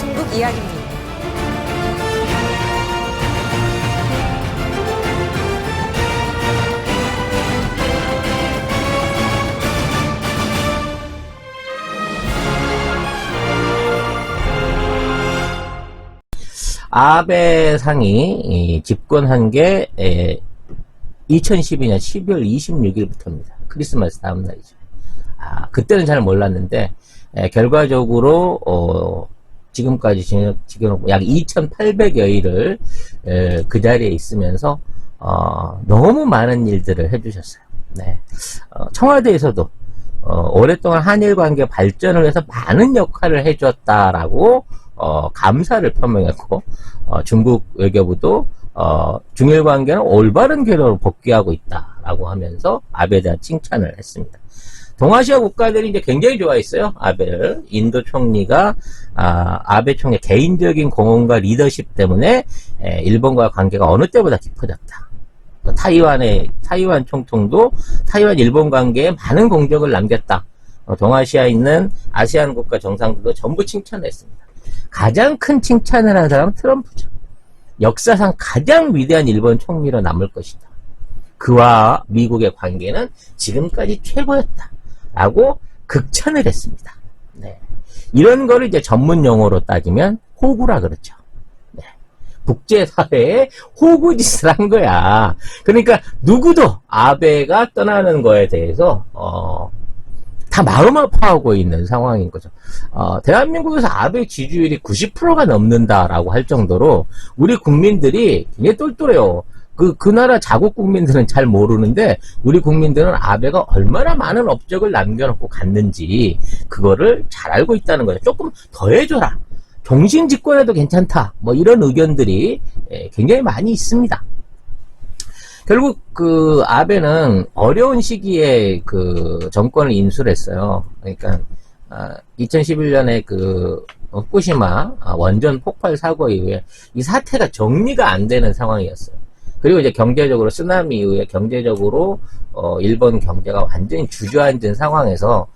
중국 이야기입니다. 아베 상이 집권한 게 2012년 12월 26일부터입니다. 크리스마스 다음 날이죠. 그때는 잘 몰랐는데 결과적으로 지금까지 지금 약 2,800여일을 그 자리에 있으면서 너무 많은 일들을 해주셨어요. 네. 청와대에서도 오랫동안 한일 관계 발전을 위해서 많은 역할을 해줬다라고 감사를 표명했고, 중국 외교부도 중일 관계는 올바른 궤도로 복귀하고 있다라고 하면서 아베에 대한 칭찬을 했습니다. 동아시아 국가들이 이제 굉장히 좋아했어요, 아베를. 인도 총리가 아베 총리의 개인적인 공헌과 리더십 때문에 일본과 관계가 어느 때보다 깊어졌다. 타이완 총통도 타이완 일본 관계에 많은 공적을 남겼다. 동아시아에 있는 아시안 국가 정상들도 전부 칭찬했습니다. 가장 큰 칭찬을 한 사람은 트럼프죠. 역사상 가장 위대한 일본 총리로 남을 것이다. 그와 미국의 관계는 지금까지 최고였다. 라고 극찬을 했습니다. 네. 이런 거를 이제 전문 용어로 따지면 호구라 그러죠. 네. 국제사회에 호구짓을 한 거야. 그러니까 누구도 아베가 떠나는 거에 대해서 다 마음 아파하고 있는 상황인 거죠. 대한민국에서 아베 지지율이 90%가 넘는다라고 할 정도로 우리 국민들이 굉장히 똘똘해요. 그 나라 자국 국민들은 잘 모르는데 우리 국민들은 아베가 얼마나 많은 업적을 남겨놓고 갔는지 그거를 잘 알고 있다는 거죠. 조금 더 해줘라. 종신 집권해도 괜찮다. 뭐 이런 의견들이 굉장히 많이 있습니다. 결국 그 아베는 어려운 시기에 그 정권을 인수했어요. 그러니까 2011년에 그 후쿠시마 원전 폭발 사고 이후에 이 사태가 정리가 안 되는 상황이었어요. 그리고 이제 경제적으로 쓰나미 이후에 경제적으로 일본 경제가 완전히 주저앉은 상황에서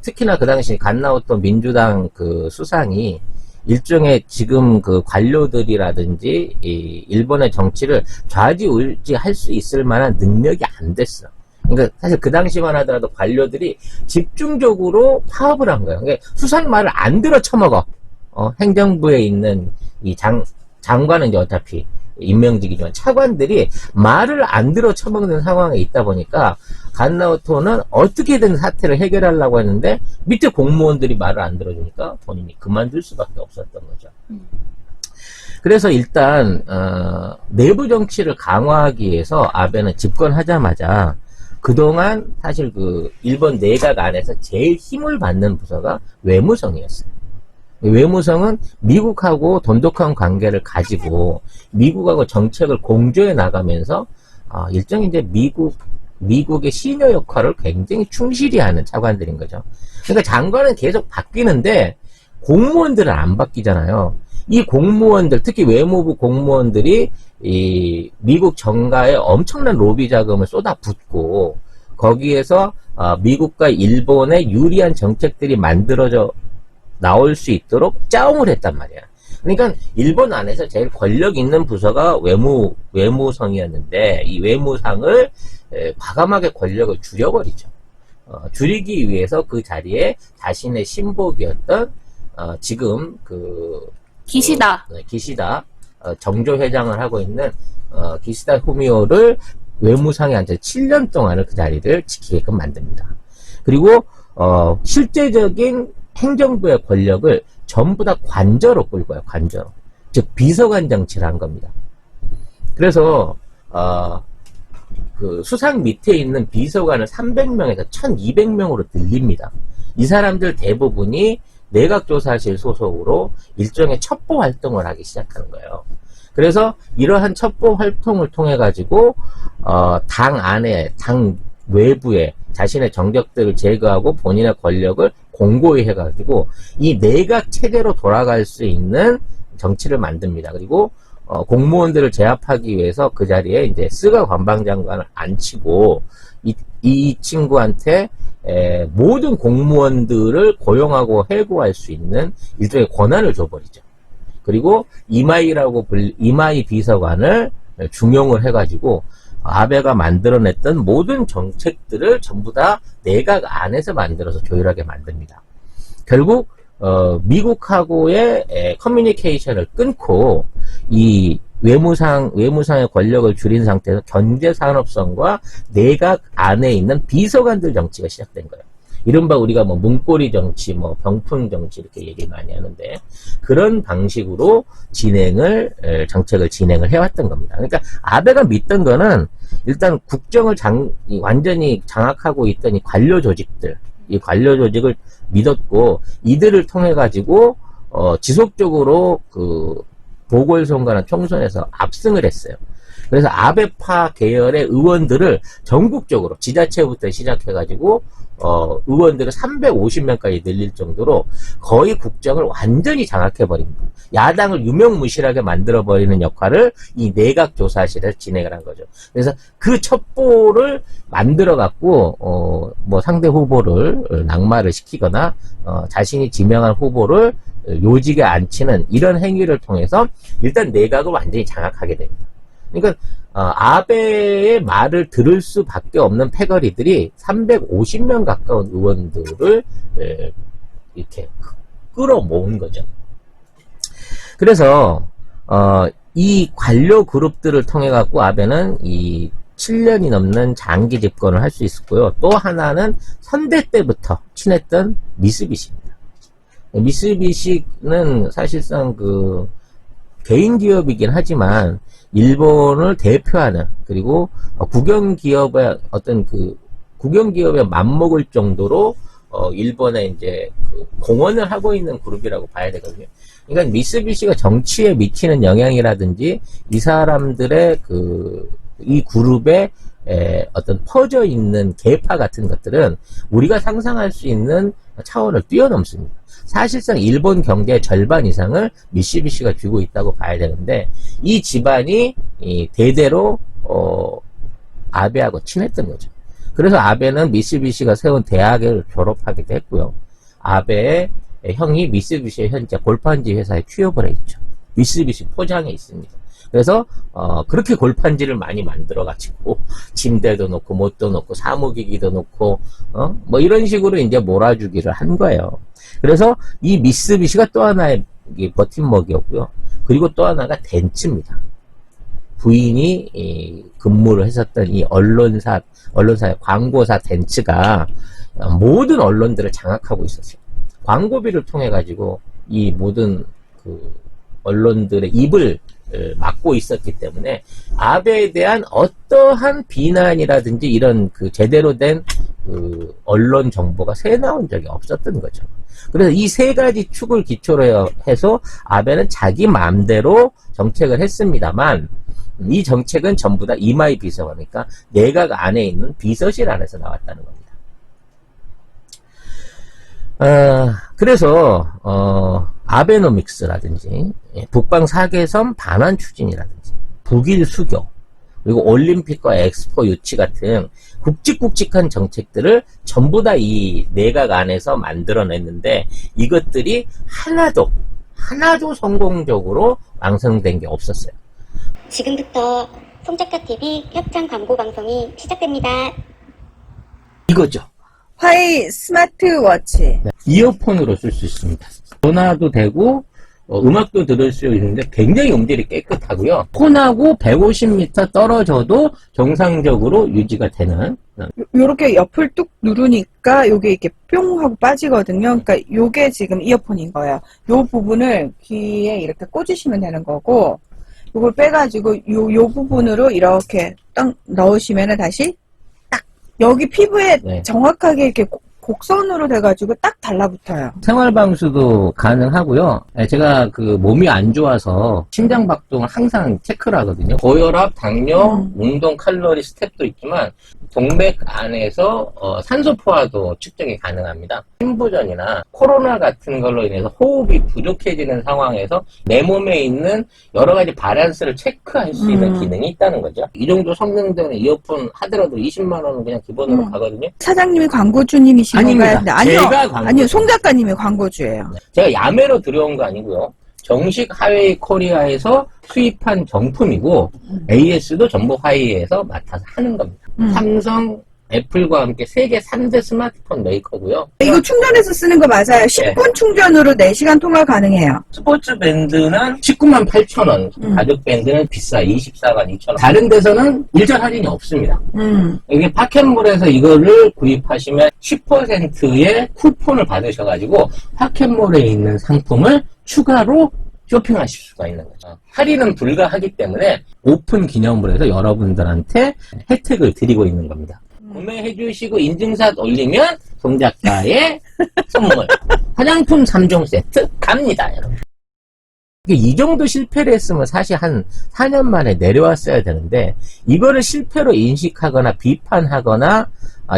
특히나 그 당시 갓 나왔던 민주당 그 수상이 일종의 지금 그 관료들이라든지 이 일본의 정치를 좌지우지할 수 있을 만한 능력이 안 됐어. 그러니까 사실 그 당시만 하더라도 관료들이 집중적으로 파업을 한 거예요. 그러니까 수상 말을 안 들어 처먹어. 행정부에 있는 이 장관은 이제 어차피 임명직이지만 차관들이 말을 안 들어 처먹는 상황에 있다 보니까 간나오토는 어떻게든 사태를 해결하려고 했는데 밑에 공무원들이 말을 안 들어주니까 본인이 그만둘 수밖에 없었던 거죠. 그래서 일단 내부 정치를 강화하기 위해서 아베는 집권하자마자 그동안 사실 그 일본 내각 안에서 제일 힘을 받는 부서가 외무성이었어요. 외무성은 미국하고 돈독한 관계를 가지고 미국하고 정책을 공조해 나가면서 일종의 이제 미국의 시녀 역할을 굉장히 충실히 하는 차관들인 거죠. 그러니까 장관은 계속 바뀌는데 공무원들은 안 바뀌잖아요. 이 공무원들, 특히 외무부 공무원들이 이 미국 정가에 엄청난 로비 자금을 쏟아붓고 거기에서 미국과 일본의 유리한 정책들이 만들어져 나올 수 있도록 짜움을 했단 말이야. 그러니까 일본 안에서 제일 권력 있는 부서가 외무성이었는데 이 외무상을 과감하게 권력을 줄여버리죠. 줄이기 위해서 그 자리에 자신의 신복이었던 지금 그 기시다 정조회장을 하고 있는 기시다 후미오를 외무상에 앉아 7년 동안을 그 자리를 지키게끔 만듭니다. 그리고 실제적인 행정부의 권력을 전부 다 관저로 끌고 와요. 관저로. 즉 비서관 정치를 한 겁니다. 그래서 그 수상 밑에 있는 비서관을 300명에서 1200명으로 늘립니다. 이 사람들 대부분이 내각조사실 소속으로 일종의 첩보 활동을 하기 시작하는 거예요. 그래서 이러한 첩보 활동을 통해 가지고 당 안에 당 외부에 자신의 정적들을 제거하고 본인의 권력을 공고히 해가지고 이 내각 체제로 돌아갈 수 있는 정치를 만듭니다. 그리고 공무원들을 제압하기 위해서 그 자리에 이제 스가 관방장관을 앉히고 이 친구한테 모든 공무원들을 고용하고 해고할 수 있는 일종의 권한을 줘버리죠. 그리고 이마이 비서관을 중용을 해가지고 아베가 만들어냈던 모든 정책들을 전부 다 내각 안에서 만들어서 조율하게 만듭니다. 결국 미국하고의 커뮤니케이션을 끊고 이 외무상의 권력을 줄인 상태에서 경제산업성과 내각 안에 있는 비서관들 정치가 시작된 거예요. 이른바 우리가 뭐 문고리 정치, 뭐 병풍 정치 이렇게 얘기 많이 하는데 그런 방식으로 정책을 진행을 해왔던 겁니다. 그러니까 아베가 믿던 거는 일단 국정을 완전히 장악하고 있던 이 관료 조직들, 이 관료 조직을 믿었고 이들을 통해 가지고 지속적으로 그 보궐선거나 총선에서 압승을 했어요. 그래서 아베파 계열의 의원들을 전국적으로 지자체부터 시작해가지고 의원들을 350명까지 늘릴 정도로 거의 국정을 완전히 장악해버립니다. 야당을 유명무실하게 만들어버리는 역할을 이 내각조사실에서 진행을 한 거죠. 그래서 그 첩보를 만들어갖고 뭐 상대 후보를 낙마를 시키거나 자신이 지명한 후보를 요직에 앉히는 이런 행위를 통해서 일단 내각을 완전히 장악하게 됩니다. 그러니까 아베의 말을 들을 수밖에 없는 패거리들이 350명 가까운 의원들을 이렇게 끌어모은 거죠. 그래서 이 관료 그룹들을 통해 갖고 아베는 이 7년이 넘는 장기 집권을 할 수 있었고요. 또 하나는 선대 때부터 친했던 미쓰비시입니다. 미쓰비시는 사실상 그 개인 기업이긴 하지만 일본을 대표하는 그리고 국영기업의 국영기업에 맞먹을 정도로 일본에 이제 그 공헌을 하고 있는 그룹이라고 봐야 되거든요. 그러니까 미쓰비시가 정치에 미치는 영향이라든지 이 사람들의 이 그룹의 어떤 퍼져 있는 계파 같은 것들은 우리가 상상할 수 있는 차원을 뛰어넘습니다. 사실상 일본 경제의 절반 이상을 미쓰비시가 쥐고 있다고 봐야 되는데 이 집안이 대대로 아베하고 친했던 거죠. 그래서 아베는 미쓰비시가 세운 대학을 졸업하기도 했고요. 아베의 형이 미쓰비시의 현재 골판지 회사에 취업을 했죠. 미쓰비시 포장에 있습니다. 그래서 그렇게 골판지를 많이 만들어 가지고 침대도 놓고 못도 놓고 사무기기도 놓고 뭐 이런 식으로 이제 몰아주기를 한 거예요. 그래서 이 미쓰비시가 또 하나의 버팀목이었고요. 그리고 또 하나가 덴츠입니다. 부인이 근무를 했었던 이 언론사의 광고사 덴츠가 모든 언론들을 장악하고 있었어요. 광고비를 통해 가지고 이 모든 그 언론들의 입을 막고 있었기 때문에 아베에 대한 어떠한 비난이라든지 이런 그 제대로 된 그 언론 정보가 새 나온 적이 없었던 거죠. 그래서 이 세 가지 축을 기초로 해서 아베는 자기 마음대로 정책을 했습니다만 이 정책은 전부 다 이마이 비서관, 그러니까 내각 안에 있는 비서실 안에서 나왔다는 겁니다. 그래서 아베노믹스라든지 북방 사개섬 반환 추진이라든지 북일 수교 그리고 올림픽과 엑스포 유치 같은 굵직굵직한 정책들을 전부 다 이 내각 안에서 만들어냈는데 이것들이 하나도 성공적으로 완성된 게 없었어요. 지금부터 송작가TV 협찬 광고 방송이 시작됩니다. 이거죠. 화이 스마트워치. 네, 이어폰으로 쓸 수 있습니다. 전화도 되고 음악도 들을 수 있는데 굉장히 음질이 깨끗하고요. 폰하고 150m 떨어져도 정상적으로 유지가 되는. 요렇게 옆을 뚝 누르니까 요게 이렇게 뿅 하고 빠지거든요. 그러니까 요게 지금 이어폰인 거예요. 요 부분을 귀에 이렇게 꽂으시면 되는 거고 요걸 빼가지고 요 부분으로 이렇게 딱 넣으시면은 다시 딱 여기 피부에 네. 정확하게 이렇게 곡선으로 돼가지고 딱 달라붙어요. 생활방수도 가능하고요. 제가 그 몸이 안 좋아서 심장박동을 항상 체크를 하거든요. 고혈압, 당뇨, 운동 칼로리 스텝도 있지만 동맥 안에서 산소 포화도 측정이 가능합니다. 심부전이나 코로나 같은 걸로 인해서 호흡이 부족해지는 상황에서 내 몸에 있는 여러 가지 바란스를 체크할 수 있는 기능이 있다는 거죠. 이 정도 성능 되는 이어폰 하더라도 20만 원은 그냥 기본으로 가거든요. 사장님이 광고주님이신 아닙니다. 건가요? 아니요, 제가 광고주. 아니요, 송 작가님이 광고주예요. 제가 야매로 들여온 거 아니고요. 정식 하웨이 코리아에서 수입한 정품이고 AS도 전부 화웨이에서 맡아서 하는 겁니다. 삼성, 애플과 함께 세계 3대 스마트폰 메이커고요. 이거 충전해서 쓰는 거 맞아요. 10분 충전으로 4시간 통화 가능해요. 스포츠 밴드는 19만 8천 원, 가죽 밴드는 비싸 24만 2천 원. 다른 데서는 일절 할인이 없습니다. 여기 파켓몰에서 이거를 구입하시면 10%의 쿠폰을 받으셔가지고 파켓몰에 있는 상품을 추가로 쇼핑하실 수가 있는 거죠. 할인은 불가하기 때문에 오픈 기념으로 해서 여러분들한테 혜택을 드리고 있는 겁니다. 구매해 주시고 인증샷 올리면 송작가의 선물 화장품 3종 세트 갑니다, 여러분. 이 정도 실패를 했으면 사실 한 4년 만에 내려왔어야 되는데 이거를 실패로 인식하거나 비판하거나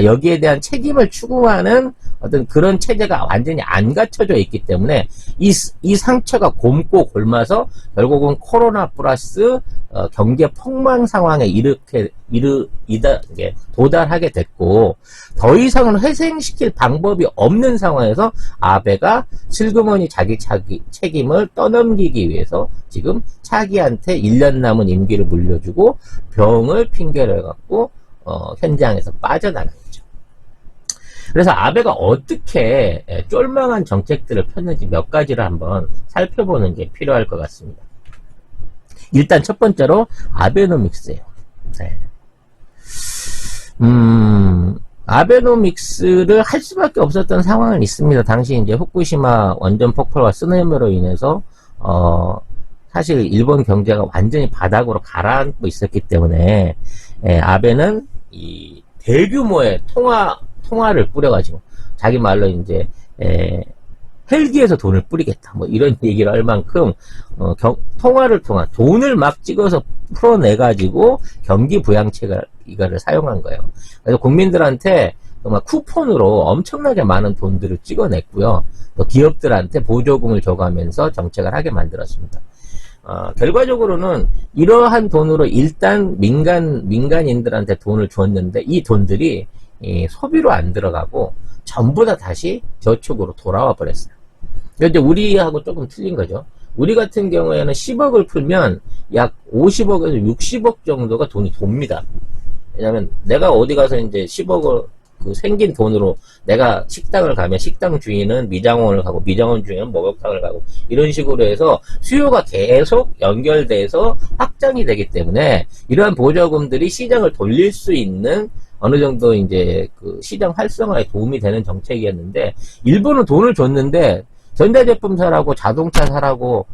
여기에 대한 책임을 추구하는 어떤 그런 체제가 완전히 안 갖춰져 있기 때문에 이 상처가 곪고 곪아서 결국은 코로나 플러스 경제 폭망 상황에 도달하게 됐고 더 이상은 회생시킬 방법이 없는 상황에서 아베가 슬그머니 자기 책임을 떠넘기기 위해서 지금 차기한테 1년 남은 임기를 물려주고 병을 핑계를 갖고 현장에서 빠져나간 거죠. 그래서 아베가 어떻게 쫄망한 정책들을 폈는지 몇 가지를 한번 살펴보는 게 필요할 것 같습니다. 일단 첫 번째로 아베노믹스예요. 네. 아베노믹스를 할 수밖에 없었던 상황은 있습니다. 당시 이제 후쿠시마 원전 폭발과 쓰나미로 인해서 사실 일본 경제가 완전히 바닥으로 가라앉고 있었기 때문에 아베는 이 대규모의 통화를 뿌려가지고 자기 말로 이제 헬기에서 돈을 뿌리겠다 뭐 이런 얘기를 할 만큼 통화를 통한 돈을 막 찍어서 풀어내가지고 경기 부양책을 이거를 사용한 거예요. 그래서 국민들한테 정말 쿠폰으로 엄청나게 많은 돈들을 찍어냈고요. 또 기업들한테 보조금을 줘가면서 정책을 하게 만들었습니다. 결과적으로는 이러한 돈으로 일단 민간인들한테 돈을 줬는데 이 돈들이 소비로 안 들어가고 전부 다 다시 저축으로 돌아와 버렸어요. 이제 우리하고 조금 틀린 거죠. 우리 같은 경우에는 10억을 풀면 약 50억에서 60억 정도가 돈이 돕니다. 왜냐면 내가 어디 가서 이제 10억을 생긴 돈으로 내가 식당을 가면 식당 주인은 미장원을 가고 미장원 주인은 목욕탕을 가고 이런 식으로 해서 수요가 계속 연결돼서 확장이 되기 때문에 이러한 보조금들이 시장을 돌릴 수 있는 어느 정도 이제 그 시장 활성화에 도움이 되는 정책이었는데 일본은 돈을 줬는데 전자제품 사라고 자동차 사라고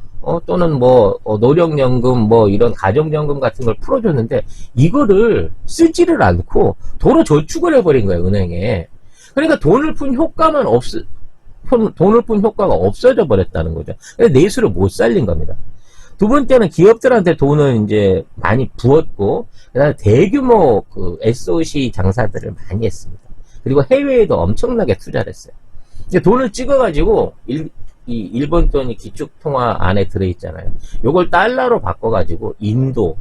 또는 뭐 노령연금 뭐 이런 가정연금 같은 걸 풀어줬는데 이거를 쓰지를 않고 도로 저축을 해버린 거예요, 은행에. 그러니까 돈을 푼 효과가 없어져 버렸다는 거죠. 내수를 못 살린 겁니다. 두 번째는 기업들한테 돈을 이제 많이 부었고, 그다음에 대규모 그 SOC 장사들을 많이 했습니다. 그리고 해외에도 엄청나게 투자를 했어요. 돈을 찍어가지고, 이 일본 돈이 기축통화 안에 들어있잖아요. 요걸 달러로 바꿔가지고, 인도,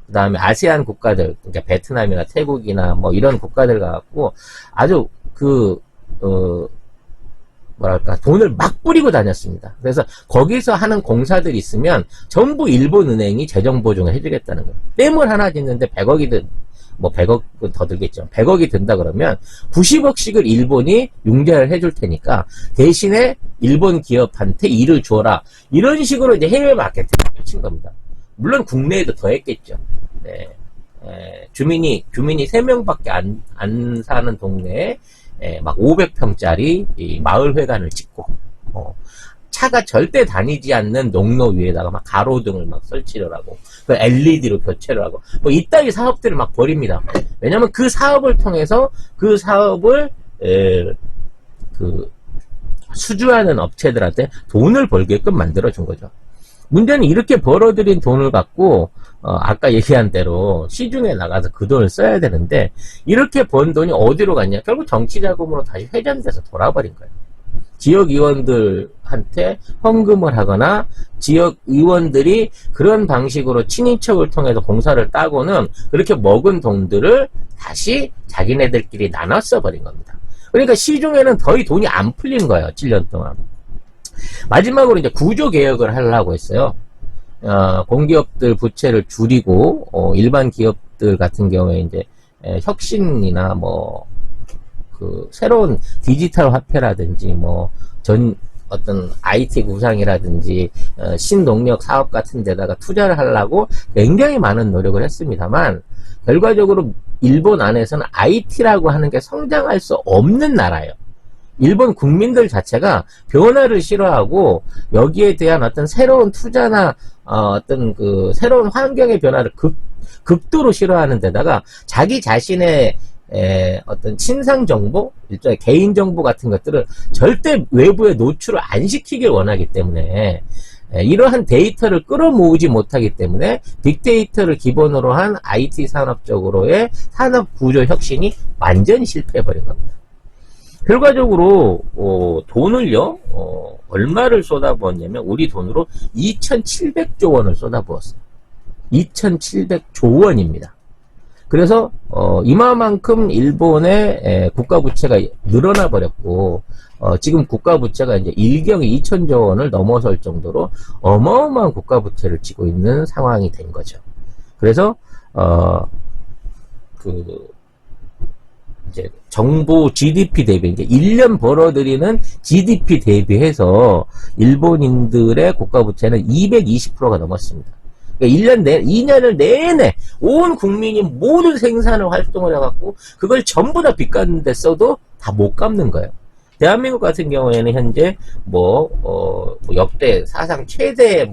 그 다음에 아세안 국가들, 그러니까 베트남이나 태국이나 뭐 이런 국가들 가갖고, 아주 돈을 막 뿌리고 다녔습니다. 그래서 거기서 하는 공사들이 있으면 전부 일본 은행이 재정 보증을 해주겠다는 거예요. 댐을 하나 짓는데 100억이든 뭐 100억은 더 들겠죠. 100억이 든다 그러면 90억씩을 일본이 융자를 해줄 테니까 대신에 일본 기업한테 일을 줘라. 이런 식으로 이제 해외 마케팅을 펼친 겁니다. 물론 국내에도 더 했겠죠. 네. 주민이 3명밖에 안 사는 동네에 막 500평짜리 마을회관을 짓고, 차가 절대 다니지 않는 농로 위에다가 막 가로등을 막 설치를 하고, 그 LED로 교체를 하고, 뭐 이따위 사업들을 막 벌입니다. 왜냐면 그 사업을 통해서 그 사업을, 수주하는 업체들한테 돈을 벌게끔 만들어준 거죠. 문제는 이렇게 벌어들인 돈을 갖고, 아까 얘기한 대로 시중에 나가서 그 돈을 써야 되는데, 이렇게 번 돈이 어디로 갔냐? 결국 정치자금으로 다시 회전돼서 돌아버린 거예요. 지역 의원들한테 헌금을 하거나, 지역 의원들이 그런 방식으로 친인척을 통해서 공사를 따고는 그렇게 먹은 돈들을 다시 자기네들끼리 나눠 써버린 겁니다. 그러니까 시중에는 거의 돈이 안 풀린 거예요, 7년 동안. 마지막으로 이제 구조 개혁을 하려고 했어요. 공기업들 부채를 줄이고, 일반 기업들 같은 경우에 이제, 혁신이나 새로운 디지털 화폐라든지, 어떤 IT 구상이라든지, 신농력 사업 같은 데다가 투자를 하려고 굉장히 많은 노력을 했습니다만, 결과적으로 일본 안에서는 IT라고 하는 게 성장할 수 없는 나라예요. 일본 국민들 자체가 변화를 싫어하고 여기에 대한 어떤 새로운 투자나 어떤 새로운 환경의 변화를 극도로 싫어하는 데다가 자기 자신의 어떤 신상 정보, 일종의 개인 정보 같은 것들을 절대 외부에 노출을 안 시키길 원하기 때문에 이러한 데이터를 끌어모으지 못하기 때문에 빅데이터를 기본으로 한 IT 산업적으로의 산업 구조 혁신이 완전히 실패해버린 겁니다. 결과적으로 돈을요 얼마를 쏟아부었냐면 우리 돈으로 2,700조 원을 쏟아부었어요. 2,700조 원입니다. 그래서 이마만큼 일본의 국가 부채가 늘어나 버렸고 지금 국가 부채가 이제 일경이 2,000조 원을 넘어설 정도로 어마어마한 국가 부채를 지고 있는 상황이 된 거죠. 그래서 이제 정부 GDP 대비, 이제 1년 벌어들이는 GDP 대비해서 일본인들의 국가부채는 220%가 넘었습니다. 그러니까 2년을 내내 온 국민이 모든 생산을 활동을 해갖고 그걸 전부 다 빚 갚는데 써도 다 못 갚는 거예요. 대한민국 같은 경우에는 현재 역대 사상 최대의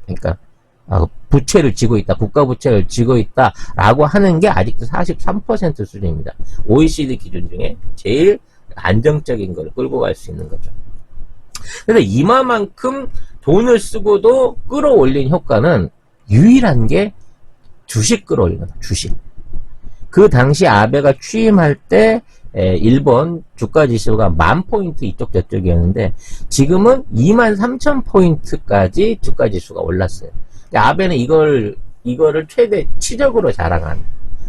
그러니까 부채를 지고 있다, 국가 부채를 지고 있다라고 하는 게 아직도 43% 수준입니다. OECD 기준 중에 제일 안정적인 걸 끌고 갈 수 있는 거죠. 그래서 이마만큼 돈을 쓰고도 끌어올린 효과는 유일한 게 주식 끌어올리는 거다. 주식. 그 당시 아베가 취임할 때 일본 주가 지수가 10,000포인트 이쪽 저쪽이었는데 지금은 23,000포인트까지 주가 지수가 올랐어요. 아베는 이거를 최대 치적으로 자랑한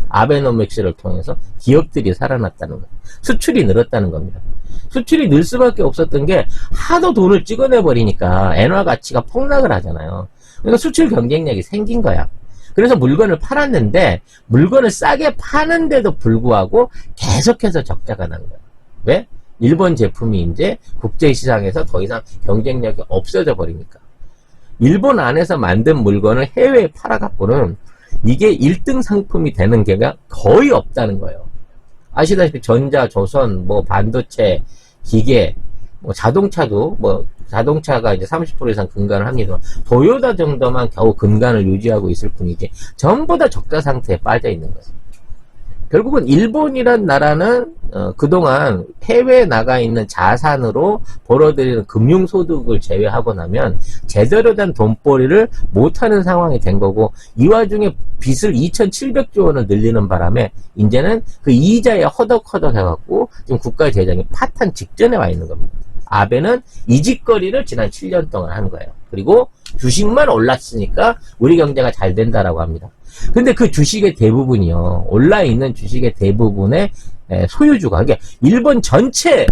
아베노믹스를 통해서 기업들이 살아났다는 거예요. 수출이 늘었다는 겁니다. 수출이 늘 수밖에 없었던 게 하도 돈을 찍어내버리니까 엔화 가치가 폭락을 하잖아요. 그러니까 수출 경쟁력이 생긴 거야. 그래서 물건을 팔았는데 물건을 싸게 파는데도 불구하고 계속해서 적자가 난 거예요. 왜? 일본 제품이 이제 국제시장에서 더 이상 경쟁력이 없어져 버리니까. 일본 안에서 만든 물건을 해외에 팔아갖고는 이게 1등 상품이 되는 게가 거의 없다는 거예요. 아시다시피 전자, 조선, 반도체, 기계, 자동차도 자동차가 이제 30% 이상 근간을 합니다만 도요타 정도만 겨우 근간을 유지하고 있을 뿐이지 전부 다 적자 상태에 빠져 있는 거예요. 결국은 일본이란 나라는 그동안 해외에 나가 있는 자산으로 벌어들이는 금융소득을 제외하고 나면 제대로 된 돈벌이를 못하는 상황이 된 거고 이 와중에 빚을 2,700조 원을 늘리는 바람에 이제는 그 이자에 허덕허덕 해갖고 지금 국가 재정이 파탄 직전에 와 있는 겁니다. 아베는 이 짓거리를 지난 7년 동안 한 거예요. 그리고 주식만 올랐으니까 우리 경제가 잘 된다라고 합니다. 근데 그 주식의 대부분이요. 올라있는 주식의 대부분의 소유주가, 그러니까 일본 전체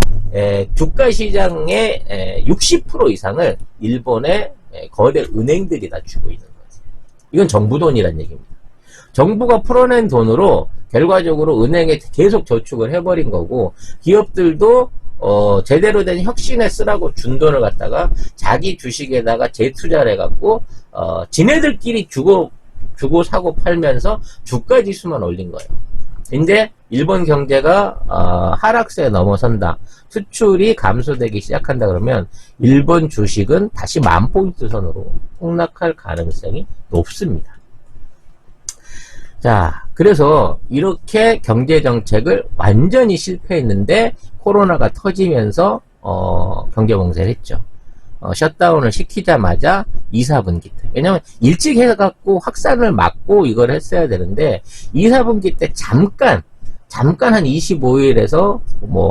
주가 시장의 60% 이상을 일본의 거대 은행들이 다 쥐고 있는 거예요. 이건 정부 돈이란 얘기입니다. 정부가 풀어낸 돈으로 결과적으로 은행에 계속 저축을 해버린 거고 기업들도 제대로 된 혁신에 쓰라고 준 돈을 갖다가 자기 주식에다가 재투자를 해갖고 지네들끼리 주고 사고 팔면서 주가 지수만 올린 거예요. 근데 일본 경제가 하락세에 넘어선다. 수출이 감소되기 시작한다 그러면 일본 주식은 다시 10,000포인트 선으로 폭락할 가능성이 높습니다. 자, 그래서 이렇게 경제정책을 완전히 실패했는데 코로나가 터지면서 경제 봉쇄를 했죠. 셧다운을 시키자마자 2, 4분기 때. 왜냐면 일찍 해갖고 확산을 막고 이걸 했어야 되는데 2, 4분기 때 잠깐 한 25일에서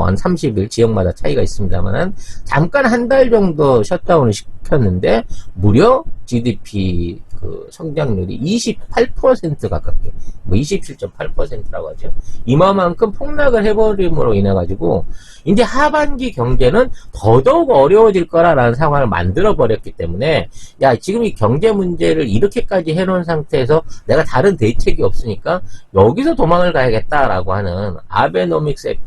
한 30일 지역마다 차이가 있습니다만은 잠깐 한 달 정도 셧다운을 시켰는데 무려 GDP 그 성장률이 28% 가깝게, 뭐 27.8%라고 하죠. 이만큼 폭락을 해버림으로 인해 가지고 이제 하반기 경제는 더더욱 어려워질 거라는 상황을 만들어 버렸기 때문에, 야, 지금 이 경제 문제를 이렇게까지 해놓은 상태에서 내가 다른 대책이 없으니까 여기서 도망을 가야겠다라고 하는 아베노믹스의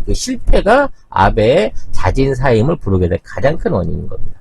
그 실패가 아베의 자진사임을 부르게 될 가장 큰 원인인 겁니다.